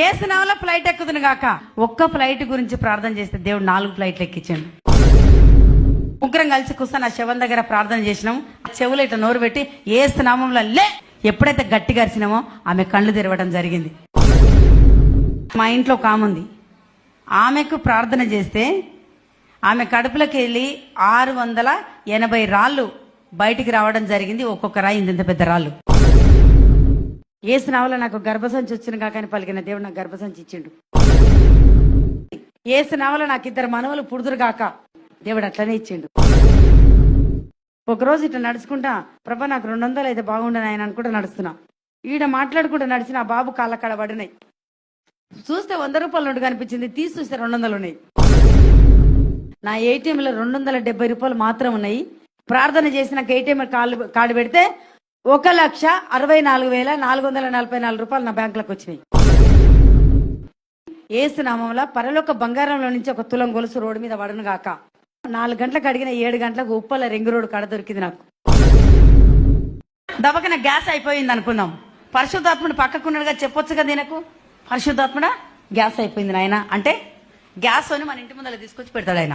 ఏసునామములో flight ఎక్కుదును గాక. ఒక్క flight గురించి ప్రార్థన చేస్తే దేవుడు 4 ఫ్లైట్లు ఎక్కించాడు. ముగ్గురం కలిసి కూర్చొని ఆ శవం దగ్గర ప్రార్థన చేసినాం. చెవులు ఇట్లా నోరు పెట్టి ఏసునామములో లే. ఎప్పుడైతే గట్టిగా అరిచినామో ఆమె కళ్ళు తెరవడం జరిగింది. మా ఇంట్లో ఒక ఆమె ఉంది. ఆమెకు ప్రార్థన చేస్తే ఆమె కడుపులోకి వెళ్ళి 680 రాళ్ళు బయటికి రావడం జరిగింది. ఒక్కొక్క రాయి ఇంత పెద్ద రాళ్ళు. ఏసునామములో నాకు గర్భసంచి వచ్చిన కాకని పలికిన దేవుడు నాకు గర్భసంచి ఇచ్చిండు. ఏసునామములో నాకు 2 మనవలు పుడుదురు గాక దేవుడు అట్లనే ఇచ్చిండు. ఒకరోజు ఇట్లా నడుచుకుంటా, ప్రభా నాకు 200 అయితే బాగుండని ఆయన అనుకుంటా నడుస్తున్నా. ఈడ మాట్లాడుకుంటూ నడిచిన ఆ బాబు కాళ్ళ కాడ పడినాయి. చూస్తే 100 రూపాయలు నోటు కనిపించింది. తీసి చూస్తే 200 ఉన్నాయి. నా ఏటీఎంలో 270 రూపాయలు మాత్రం ఉన్నాయి. ప్రార్థన చేసి నాకు ఏటీఎం కార్డు పెడితే 1,64,444 రూపాయలు నా బ్యాంకులకు వచ్చినాయి. ఏసునామములో పరలోక బంగారంలో నుంచి 1 తులం గొలుసు రోడ్డు మీద పడను గాక. 4 గంటలకు అడిగిన 7 గంటలకు ఉప్పల రింగ్ రోడ్డు కడ దొరికింది నాకు. దబకన గ్యాస్ అయిపోయింది అనుకున్నాం. పరిశుద్ధాత్ముడు పక్కకున్నాడుగా చెప్పొచ్చు కదా నాకు. పరిశుద్ధాత్ముడా గ్యాస్ అయిపోయింది నాయన అంటే గ్యాస్ అని మన ఇంటి ముందర తీసుకొచ్చి పెడతాడు ఆయన.